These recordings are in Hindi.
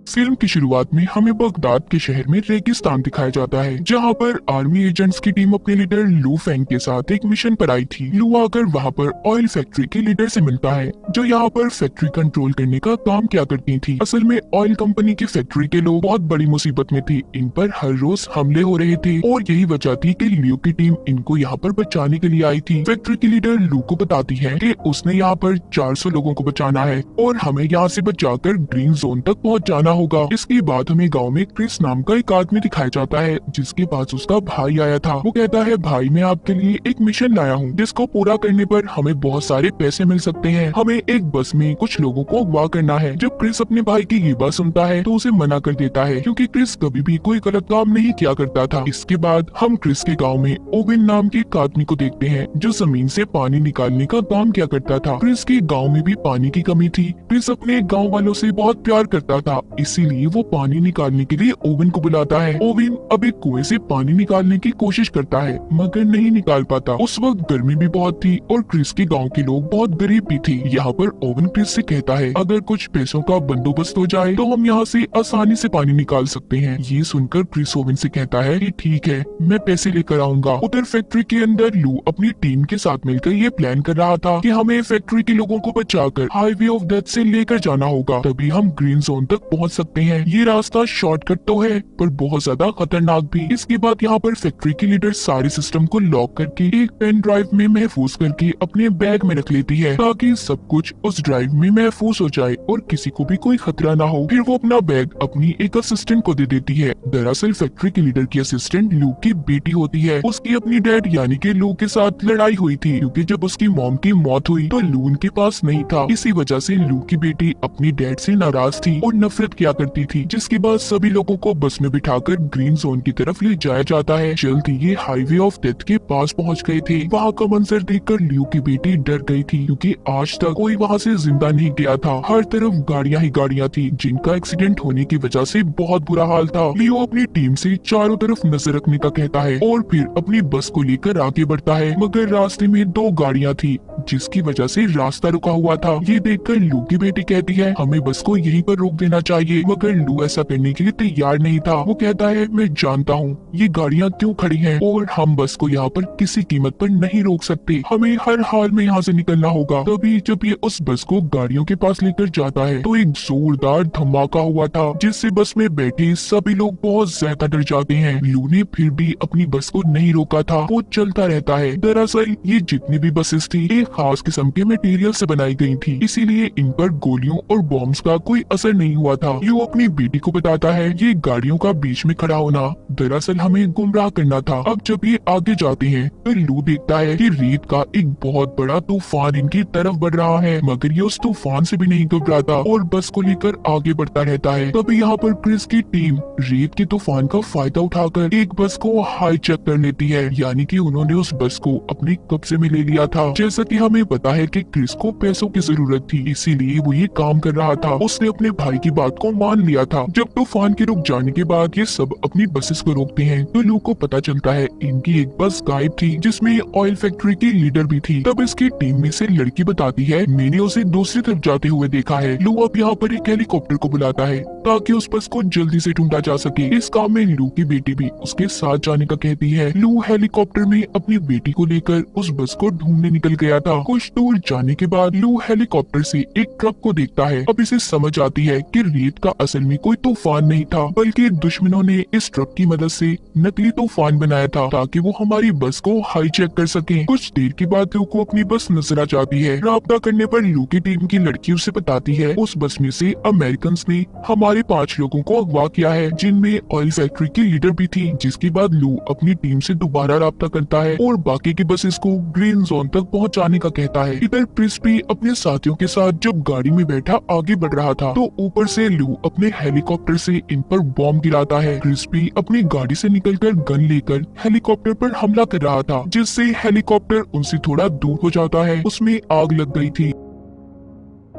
फिल्म की शुरुआत में हमें बगदाद के शहर में रेगिस्तान दिखाया जाता है, जहां पर आर्मी एजेंट्स की टीम अपने लीडर लू फेंग के साथ एक मिशन पर आई थी। लू आकर वहां पर ऑयल फैक्ट्री के लीडर से मिलता है, जो यहाँ पर फैक्ट्री कंट्रोल करने का काम किया करती थी। असल में ऑयल कंपनी की फैक्ट्री के लोग बहुत बड़ी मुसीबत में थे। इन पर हर रोज हमले हो रहे थे और यही वजह थी कि लू की टीम इनको यहाँ पर बचाने के लिए आई थी। फैक्ट्री की लीडर लू को बताती है कि उसने यहाँ पर 400 लोगों को बचाना है और हमें यहाँ से बचाकर ग्रीन जोन तक पहुँच जाना होगा। इसके बाद हमें गांव में क्रिस नाम का एक आदमी दिखाया जाता है, जिसके पास उसका भाई आया था। वो कहता है, भाई मैं आपके लिए एक मिशन लाया हूँ, जिसको पूरा करने पर हमें बहुत सारे पैसे मिल सकते हैं। हमें एक बस में कुछ लोगों को अगवा करना है। जब क्रिस अपने भाई की ये बात सुनता है तो उसे मना कर देता है, क्योंकि क्रिस कभी भी कोई गलत काम नहीं किया करता था। इसके बाद हम क्रिस के गाँव में ओवेन नाम के एक आदमी को देखते हैं, जो जमीन से पानी निकालने का काम किया करता था। क्रिस के गाँव में भी पानी की कमी थी। क्रिस अपने गाँव वालों से बहुत प्यार करता था, इसीलिए वो पानी निकालने के लिए ओवेन को बुलाता है। ओवेन अब एक कुएं से पानी निकालने की कोशिश करता है, मगर नहीं निकाल पाता। उस वक्त गर्मी भी बहुत थी और क्रिस के गांव के लोग बहुत गरीब भी थे। यहाँ पर ओवेन क्रिस से कहता है, अगर कुछ पैसों का बंदोबस्त हो जाए तो हम यहाँ से आसानी से पानी निकाल सकते हैं। ये सुनकर क्रिस ओवेन से कहता है कि ठीक है, मैं पैसे लेकर आऊंगा। उधर फैक्ट्री के अंदर लू अपनी टीम के साथ मिलकर ये प्लान कर रहा था कि हमें फैक्ट्री के लोगों को बचाकर हाईवे ऑफ डेथ से लेकर जाना होगा, तभी हम ग्रीन जोन तक पहुँच सकते हैं। ये रास्ता शॉर्टकट तो है, पर बहुत ज्यादा खतरनाक भी। इसके बाद यहाँ पर फैक्ट्री की लीडर सारे सिस्टम को लॉक करके एक पेन ड्राइव में महफूज करके अपने बैग में रख लेती है, ताकि सब कुछ उस ड्राइव में महफूज हो जाए और किसी को भी कोई खतरा ना हो। फिर वो अपना बैग अपनी एक असिस्टेंट को दे देती है। दरअसल फैक्ट्री की लीडर की असिस्टेंट लू की बेटी होती है। उसकी अपनी डैड यानी कि लू के साथ लड़ाई हुई थी, क्योंकि जब उसकी मॉम की मौत हुई तो लू उनके पास नहीं था। इसी वजह से लू की बेटी अपनी डैड से नाराज थी और नफरत किया करती थी। जिसके बाद सभी लोगों को बस में बिठाकर ग्रीन जोन की तरफ ले जाया जाता है। जल्द ही ये हाईवे ऑफ डेथ के पास पहुंच गए थे। वहाँ का मंजर देखकर ल्यू की बेटी डर गई थी, क्योंकि आज तक कोई वहाँ से जिंदा नहीं गया था। हर तरफ गाड़ियाँ ही गाड़ियाँ थी, जिनका एक्सीडेंट होने की वजह से बहुत बुरा हाल था। लियो अपनी टीम से चारों तरफ नजर रखने का कहता है और फिर अपनी बस को लेकर आगे बढ़ता है, मगर रास्ते में दो गाड़ियाँ थी, जिसकी वजह से रास्ता रुका हुआ था। ये देखकर लू की बेटी कहती है, हमें बस को यहीं पर रोक देना चाहिए, मगर लू ऐसा करने के लिए तैयार नहीं था। वो कहता है, मैं जानता हूँ ये गाड़ियाँ क्यों खड़ी हैं और हम बस को यहाँ पर किसी कीमत पर नहीं रोक सकते। हमें हर हाल में यहाँ से निकलना होगा। तभी जब ये उस बस को गाड़ियों के पास लेकर जाता है तो एक जोरदार धमाका हुआ था, जिससे बस में बैठे सभी लोग बहुत ज्यादा डर जाते हैं। लू ने फिर भी अपनी बस को नहीं रोका था, वो चलता रहता है। दरअसल ये जितनी भी बसेस थी एक खास किस्म के मटेरियल से बनाई गई थी, इसीलिए इन पर गोलियों और बॉम्ब्स का कोई असर नहीं हुआ था। लू अपनी बेटी को बताता है, ये गाड़ियों का बीच में खड़ा होना दरअसल हमें गुमराह करना था। अब जब ये आगे जाते हैं तो लू देखता है कि रेत का एक बहुत बड़ा तूफान इनकी तरफ बढ़ रहा है, मगर ये उस तूफान से भी नहीं घबराता और बस को लेकर आगे बढ़ता रहता है। तभी यहाँ पर क्रिस की टीम रेत के तूफान का फायदा उठाकर एक बस को हाईजैक कर लेती है, यानी कि उन्होंने उस बस को अपने कब्जे में ले लिया था। जैसा कि हमें पता है कि क्रिस को पैसों की जरूरत थी, इसीलिए वो ये काम कर रहा था। उसने अपने भाई की बात को मान लिया था। जब तूफान के रुक जाने के बाद ये सब अपनी बसेस को रोकते हैं तो लू को पता चलता है इनकी एक बस गायब थी, जिसमें ऑयल फैक्ट्री की लीडर भी थी। तब इसकी टीम में से लड़की बताती है, मैंने उसे दूसरी तरफ जाते हुए देखा है। लू अब यहाँ पर एक हेलीकॉप्टर को बुलाता है ताकि उस बस को जल्दी से ढूंढा जा सके। इस काम में लू की बेटी भी उसके साथ जाने का कहती है। लू हेलीकॉप्टर में अपनी बेटी को लेकर उस बस को ढूंढने निकल गया था। कुछ दूर जाने के बाद लू हेलीकॉप्टर से एक ट्रक को देखता है। अब इसे समझ आती है कि रेत का असल में कोई तूफान नहीं था, बल्कि दुश्मनों ने इस ट्रक की मदद से नकली तूफान बनाया था, ताकि वो हमारी बस को हाईजैक कर सके। कुछ देर के बाद लू को अपनी बस नजर आ जाती है। राब्ता करने पर लू की टीम की लड़की उसे बताती है, उस बस में से अमेरिकन ने हमारे 5 लोगों को अगवा किया है, जिनमें ऑयल फैक्ट्री की लीडर भी थी। जिसके बाद लू अपनी टीम से दोबारा राब्ता करता है और बाकी की बसेस को ग्रीन जोन तक पहुंचाने का कहता है। इधर क्रिस भी अपने साथियों के साथ जब गाड़ी में बैठा आगे बढ़ रहा था तो ऊपर से लू अपने हेलीकॉप्टर से इन पर बॉम्ब गिराता है। क्रिस भी अपनी गाड़ी से निकलकर गन लेकर हेलीकॉप्टर पर हमला कर रहा था, जिससे हेलीकॉप्टर उनसे थोड़ा दूर हो जाता है। उसमें आग लग गई थी।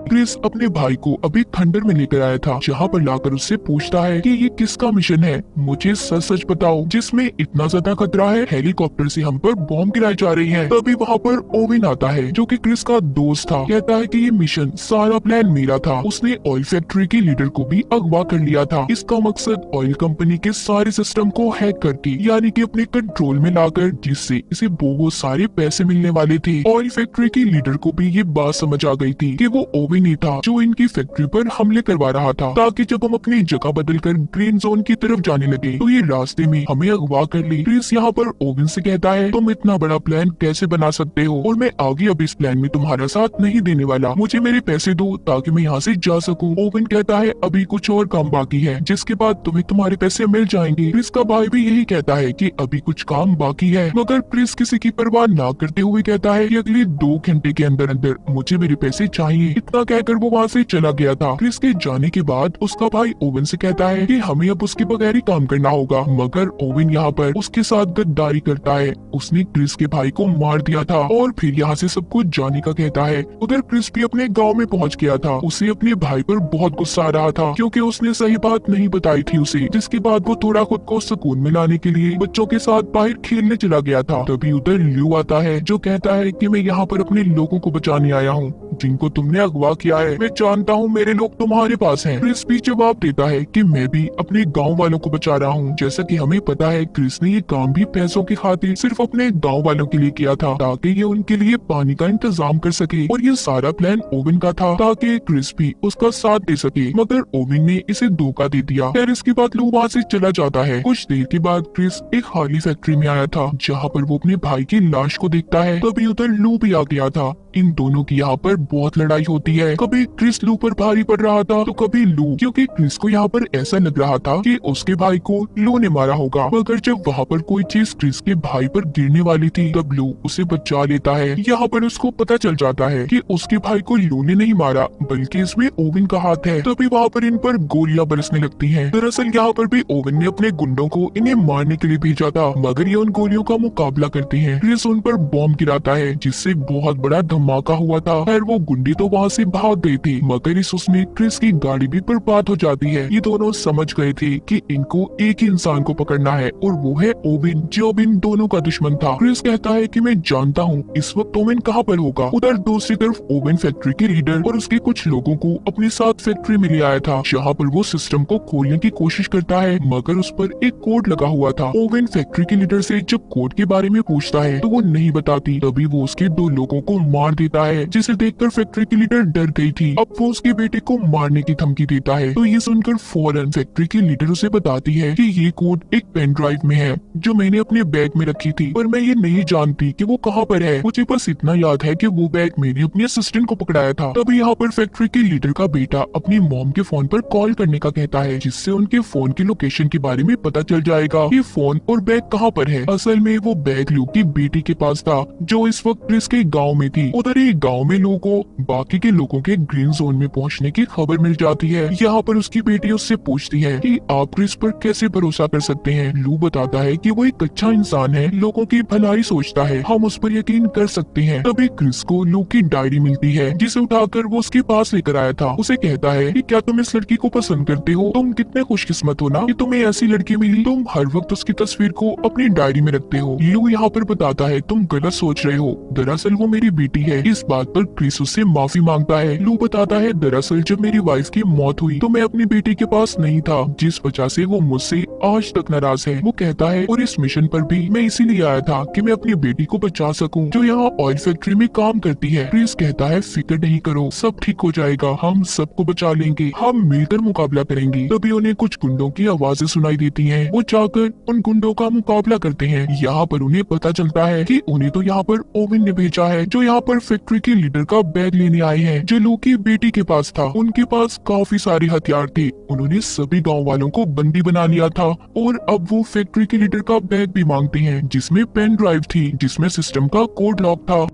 क्रिस अपने भाई को अभी थंडर में लेकर आया था, जहाँ पर लाकर उससे पूछता है कि ये किसका मिशन है, मुझे सच सच बताओ जिसमें इतना ज्यादा खतरा है, हेलीकॉप्टर से हम पर बॉम्ब गिराई जा रही है। तभी वहाँ पर ओविन आता है जो कि क्रिस का दोस्त था, कहता है कि ये मिशन सारा प्लान मेरा था, उसने ऑयल फैक्ट्री के लीडर को भी अगवा कर लिया था। इसका मकसद ऑयल कंपनी के सारे सिस्टम को हैक करके यानी कि अपने कंट्रोल में लाकर, जिससे इसे बहुत सारे पैसे मिलने वाले थे। ऑयल फैक्ट्री के लीडर को भी ये बात समझ आ गई थी कि वो ओविन नहीं था जो इनकी फैक्ट्री पर हमले करवा रहा था, ताकि जब हम अपनी जगह बदलकर ग्रीन जोन की तरफ जाने लगे तो ये रास्ते में हमें अगवा कर ले। क्रिस यहाँ पर ओविन से कहता है तुम इतना बड़ा प्लान कैसे बना सकते हो, और मैं आगे अब इस प्लान में तुम्हारा साथ नहीं देने वाला, मुझे मेरे पैसे दो ताकि मैं यहाँ से जा सकूं। ओविन कहता है अभी कुछ और काम बाकी है, जिसके बाद तुम्हें तुम्हारे पैसे मिल जाएंगे। क्रिस का भाई भी यही कहता है कि अभी कुछ काम बाकी है, मगर क्रिस किसी की परवाह ना करते हुए कहता है कि अगले 2 घंटे के अंदर अंदर मुझे मेरे पैसे चाहिए। इतना कहकर वो वहाँ से चला गया था। क्रिस के जाने के बाद उसका भाई ओविन से कहता है कि हमें अब उसके बगैर ही काम करना होगा, मगर ओविन यहाँ पर उसके साथ गद्दारी करता है। उसने क्रिस के भाई को मार दिया था और फिर यहाँ से सबको जाने का कहता है। उधर क्रिस भी अपने गांव में पहुँच गया था। उसे अपने भाई पर बहुत गुस्सा आ रहा था क्योंकि उसने सही बात नहीं बताई थी उसे, जिसके बाद वो थोड़ा खुद को सुकून में लाने के लिए बच्चों के साथ बाहर खेलने चला गया था। तभी उधर ल्यू आता है जो कहता है कि मैं यहाँ पर अपने लोगों को बचाने आया हूँ जिनको तुमने अगवा किया है, मैं जानता हूँ मेरे लोग तुम्हारे पास हैं। क्रिस भी जवाब देता है कि मैं भी अपने गांव वालों को बचा रहा हूँ। जैसा कि हमें पता है क्रिस ने ये काम भी पैसों की खातिर सिर्फ अपने गांव वालों के लिए किया था, ताकि ये उनके लिए पानी का इंतजाम कर सके, और ये सारा प्लान ओविन का था ताकि क्रिस भी उसका साथ दे सके, मगर ओविन ने इसे धोखा दे दिया। फिर इसके बाद लू वहाँ से चला जाता है। कुछ देर के बाद क्रिस एक खाली फैक्ट्री में आया था जहाँ पर वो अपने भाई की लाश को देखता है। तभी उधर लू भी आ गया था। इन दोनों की यहाँ पर बहुत लड़ाई होती है, कभी क्रिस लू पर भारी पड़ रहा था तो कभी लू, क्योंकि क्रिस को यहाँ पर ऐसा लग रहा था कि उसके भाई को लू ने मारा होगा, मगर जब वहाँ पर कोई चीज क्रिस के भाई पर गिरने वाली थी तब लू उसे बचा लेता है। यहाँ पर उसको पता चल जाता है कि उसके भाई को लू ने नहीं मारा बल्कि इसमें ओविन का हाथ है। तभी वहाँ पर इन पर गोलियां बरसने लगती हैं। दरअसल यहाँ पर भी ओविन ने अपने गुंडों को इन्हें मारने के लिए भेजा था, मगर ये उन गोलियों का मुकाबला करते हैं। क्रिस उन पर बॉम्ब गिराता है जिससे बहुत बड़ा धमाका हुआ था। खैर वो गुंडी तो वहाँ से भाग गई थी, मगर इस उसमें क्रिस की गाड़ी भी बर्बाद हो जाती है। ये दोनों समझ गए थे कि इनको एक ही इंसान को पकड़ना है और वो है ओविन, जो इन दोनों का दुश्मन था। क्रिस कहता है कि मैं जानता हूँ इस वक्त ओविन कहाँ पर होगा। उधर दूसरी तरफ ओविन फैक्ट्री के लीडर और उसके कुछ लोगों को अपने साथ फैक्ट्री में ले आया था, जहाँ पर वो सिस्टम को खोलने की कोशिश करता है, मगर उस पर एक कोड लगा हुआ था। ओविन फैक्ट्री के लीडर से जब कोड के बारे में पूछता है तो वो नहीं बताती। तभी वो उसके 2 लोगों को मार देता है, जिसे देखकर फैक्ट्री की लीडर डर गई थी। अब वो उसके बेटे को मारने की धमकी देता है, तो ये सुनकर फौरन फैक्ट्री की लीडर उसे बताती है कि ये कोड एक पेन ड्राइव में है जो मैंने अपने बैग में रखी थी, पर मैं ये नहीं जानती कि वो कहाँ पर है। मुझे बस इतना याद है कि वो बैग मैंने अपने असिस्टेंट को पकड़ाया था। तभी यहाँ पर फैक्ट्री के लीडर का बेटा अपनी मॉम के फोन पर कॉल करने का कहता है, जिससे उनके फोन की लोकेशन के बारे में पता चल जाएगा कि फोन और बैग कहाँ पर है। असल में वो बैग लू की बेटी के पास था जो इस वक्त क्रिस के गाँव में थी। उधर ही गाँव में लोगों को बाकी के लोगों के ग्रीन जोन में पहुंचने की खबर मिल जाती है। यहाँ पर उसकी बेटी उससे पूछती है कि आप क्रिस पर कैसे भरोसा कर सकते हैं। लू बताता है कि वो एक अच्छा इंसान है, लोगों की भलाई सोचता है, हम उस पर यकीन कर सकते हैं। तभी क्रिस को लू की डायरी मिलती है जिसे उठाकर वो उसके पास लेकर आया था। उसे कहता है कि क्या तुम इस लड़की को पसंद करते हो, तुम कितने खुशकिस्मत हो ना कि तुम्हें ऐसी लड़की मिली, तुम हर वक्त उसकी तस्वीर को अपनी डायरी में रखते हो। लू यहाँ पर बताता है तुम गलत सोच रहे हो, दरअसल वो मेरी बेटी है। इस बात पर क्रिस उससे माफी मांगता है। लू बताता है दरअसल जब मेरी वाइफ की मौत हुई तो मैं अपनी बेटी के पास नहीं था, जिस वजह से वो मुझसे आज तक नाराज है। वो कहता है और इस मिशन पर भी मैं इसीलिए आया था कि मैं अपनी बेटी को बचा सकूं जो यहाँ ऑयल फैक्ट्री में काम करती है। क्रिस कहता है फिक्र नहीं करो, सब ठीक हो जाएगा, हम सबको बचा लेंगे, हम मिलकर मुकाबला करेंगे। तभी उन्हें कुछ गुंडों की आवाजें सुनाई देती हैं। वो जाकर उन गुंडों का मुकाबला करते हैं। यहाँ पर उन्हें पता चलता है कि उन्हें तो यहाँ पर ओविन ने भेजा है जो यहाँ पर फैक्ट्री के लीडर का बैग लेने आए हैं जो लू की बेटी के पास था। उनके पास काफी सारे हथियार थे। उन्होंने सभी गांव वालों को बंदी बना लिया था और अब वो फैक्ट्री के लीडर का बैग भी मांगते हैं जिसमें पेन ड्राइव थी जिसमें सिस्टम का कोड लॉक था।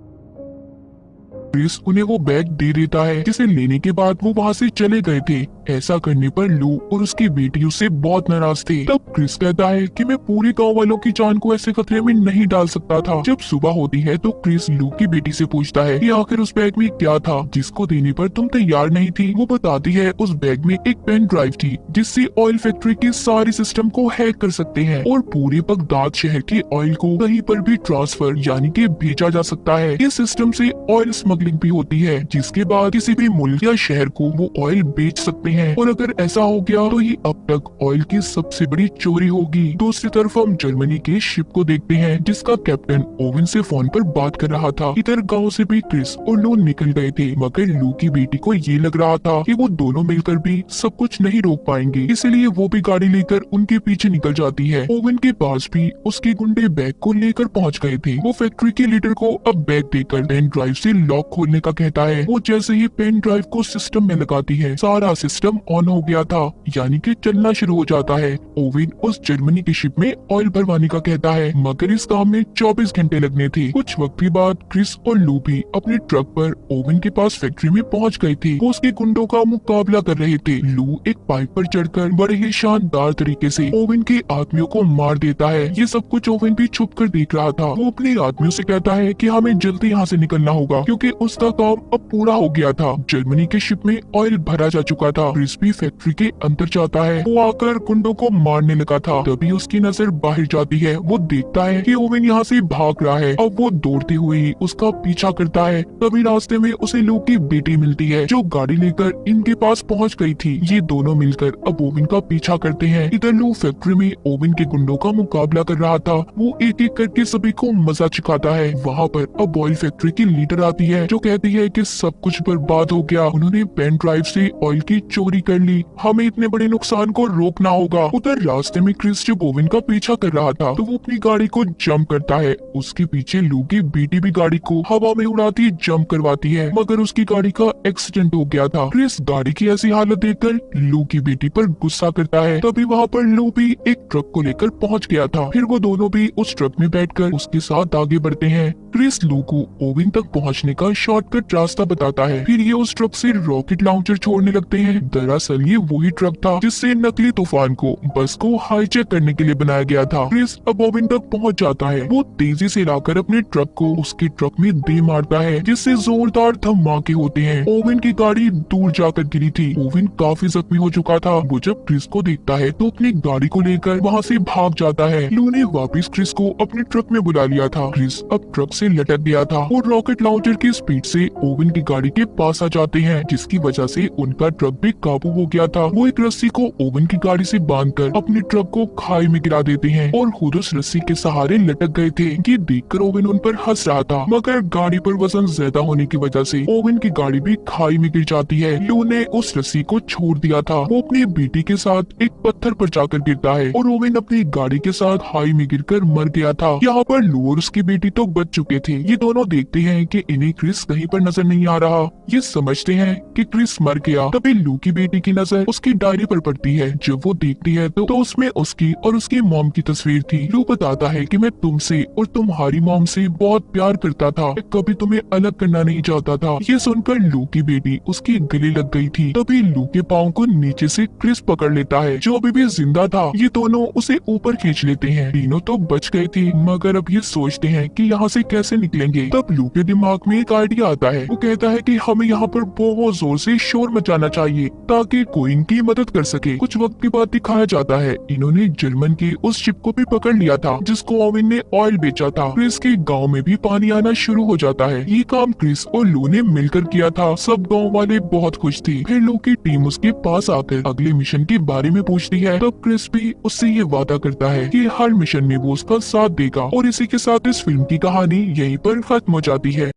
क्रिस उन्हें वो बैग दे देता है, जिसे लेने के बाद वो वहाँ से चले गए थे। ऐसा करने पर लू और उसकी बेटी उससे बहुत नाराज थे। तब क्रिस कहता है कि मैं पूरे गांव वालों की जान को ऐसे खतरे में नहीं डाल सकता था। जब सुबह होती है तो क्रिस लू की बेटी से पूछता है कि आखिर उस बैग में क्या था जिसको देने पर तुम तैयार नहीं थी। वो बताती है उस बैग में एक पेन ड्राइव थी, जिससे ऑयल फैक्ट्री के सारे सिस्टम को हैक कर सकते हैं और पूरे बगदाद शहर के ऑयल को कहीं पर भी ट्रांसफर यानी कि भेजा जा सकता है। इस सिस्टम से ऑयल स्मगलिंग भी होती है, जिसके बाद किसी भी मुल्क या शहर को वो ऑयल बेच सकते हैं। और अगर ऐसा हो गया तो ये अब तक ऑयल की सबसे बड़ी चोरी होगी। दूसरी तरफ हम जर्मनी के शिप को देखते हैं, जिसका कैप्टन ओवन से फोन पर बात कर रहा था। इधर गांव से भी क्रिस और लू निकल गए थे, मगर लू की बेटी को ये लग रहा था कि वो दोनों मिलकर भी सब कुछ नहीं रोक पाएंगे, इसलिए वो भी गाड़ी लेकर उनके पीछे निकल जाती है। ओवन के पास भी उसके गुंडे बैग को लेकर पहुंच गए थे। वो फैक्ट्री के लीडर को अब बैग देकर पेन ड्राइव से लॉक खोलने का कहता है। वो जैसे ही पेन ड्राइव को सिस्टम में लगाती है, सारा सिस्टम ऑन हो गया था, यानी कि चलना शुरू हो जाता है। ओवन उस जर्मनी की शिप में ऑयल भरवाने का कहता है, मगर इस काम में 24 घंटे लगने थे। कुछ वक्त के बाद क्रिस और लू भी अपने ट्रक पर ओवन के पास फैक्ट्री में पहुंच गए थे। वो उसके गुंडों का मुकाबला कर रहे थे। लू एक पाइप पर चढ़कर बड़े ही शानदार तरीके से ओवन के आदमियों को मार देता है। ये सब कुछ ओवन भी छुप कर देख रहा था। वो अपने आदमियों से कहता है कि हमें जल्दी यहाँ से निकलना होगा, क्योंकि उसका काम अब पूरा हो गया था। जर्मनी के शिप में ऑयल भरा जा चुका था। क्रिस भी फैक्ट्री के अंदर जाता है। वो आकर गुंडों को मारने लगा था, तभी उसकी नजर बाहर जाती है। वो देखता है कि ओवन यहाँ से भाग रहा है। अब वो दौड़ते हुए ही उसका पीछा करता है। तभी रास्ते में उसे लू की बेटी मिलती है, जो गाड़ी लेकर इनके पास पहुँच गई थी। ये दोनों मिलकर अब ओवन का पीछा करते हैं। इधर लू फैक्ट्री में ओवन के गुंडों का मुकाबला कर रहा था। वो एक एक करके सभी को मजा चुकाता है। वहाँ पर अब ऑयल फैक्ट्री की लीडर आती है, जो कहती है कि सब कुछ बर्बाद हो गया, उन्होंने पेन ड्राइव से ऑयल की चोरी कर ली, हमें इतने बड़े नुकसान को रोकना होगा। उधर रास्ते में क्रिस जब ओवन का पीछा कर रहा था, तो वो अपनी गाड़ी को जंप करता है। उसके पीछे लू की बेटी भी गाड़ी को हवा में उड़ाती जंप करवाती है, मगर उसकी गाड़ी का एक्सीडेंट हो गया था। क्रिस गाड़ी की ऐसी हालत देखकर लू की बेटी पर गुस्सा करता है। तभी वहाँ पर लू भी एक ट्रक को लेकर पहुँच गया था। फिर वो दोनों भी उस ट्रक में बैठकर उसके साथ आगे बढ़ते हैं। क्रिस लू को ओवन तक पहुँचने का शॉर्टकट रास्ता बताता है। फिर ये उस ट्रक से रॉकेट लॉन्चर छोड़ने लगते हैं। दरअसल ये वही ट्रक था जिससे नकली तूफान को बस को हाईजैक करने के लिए बनाया गया था। क्रिस अब ओवन तक पहुंच जाता है। वो तेजी से लाकर अपने ट्रक को उसके ट्रक में दे मारता है, जिससे जोरदार धमाके होते हैं। ओवन की गाड़ी दूर जाकर गिरी थी। ओवन काफी जख्मी हो चुका था। वो जब क्रिस को देखता है तो अपनी गाड़ी को लेकर वहाँ से भाग जाता है। लू ने वापिस क्रिस को अपने ट्रक में बुला लिया था। क्रिस अब ट्रक से लटक गया था और रॉकेट लॉन्चर की स्पीड से ओवन की गाड़ी के पास आ जाते हैं, जिसकी वजह से उनका ट्रक भी काबू हो गया था। वो एक रस्सी को ओवन की गाड़ी से बांधकर अपने ट्रक को खाई में गिरा देते हैं और खुद उस रस्सी के सहारे लटक गए थे। ये देखकर ओवन उन पर हंस रहा था, मगर गाड़ी पर वजन ज्यादा होने की वजह से ओवन की गाड़ी भी खाई में गिर जाती है। लू ने उस रस्सी को छोड़ दिया था। वो अपनी बेटी के साथ एक पत्थर पर जाकर गिरता है और ओवन अपनी गाड़ी के साथ खाई में गिरकर मर गया था। यहाँ पर लू और उसकी बेटी तो बच चुके थे। ये दोनों देखते हैं कि इन्हें क्रिस कहीं पर नजर नहीं आ रहा। ये समझते हैं कि क्रिस मर गया। तभी लू की बेटी की नजर उसकी डायरी पर पड़ती है। जब वो देखती है तो उसमें उसकी और उसकी मॉम की तस्वीर थी। लू बताता है कि मैं तुमसे और तुम्हारी मॉम से बहुत प्यार करता था, कभी तुम्हें अलग करना नहीं चाहता था। ये सुनकर लू की बेटी उसके गले लग गई थी। तभी लू के पाँव को नीचे से क्रिस पकड़ लेता है, जो अभी भी जिंदा था। ये दोनों उसे ऊपर खींच लेते हैं। तीनों तो बच गए थे, मगर अब ये सोचते हैं कि यहाँ से कैसे निकलेंगे। तब लू के दिमाग में एक आइडिया आता है। वो कहता है कि हमें यहाँ पर बहुत जोर से शोर मचाना चाहिए ताकि कोई इनकी मदद कर सके। कुछ वक्त के बाद दिखाया जाता है इन्होंने जर्मन के उस शिप को भी पकड़ लिया था जिसको ओवन ने ऑयल बेचा था। क्रिस के गांव में भी पानी आना शुरू हो जाता है। ये काम क्रिस और लू ने मिलकर किया था। सब गांव वाले बहुत खुश थे। फिर लू की टीम उसके पास आकर अगले मिशन के बारे में पूछती है। तब क्रिस भी उससे ये वादा करता है कि हर मिशन में वो उसका साथ देगा। और इसी के साथ इस फिल्म की कहानी यहीं पर खत्म हो जाती है।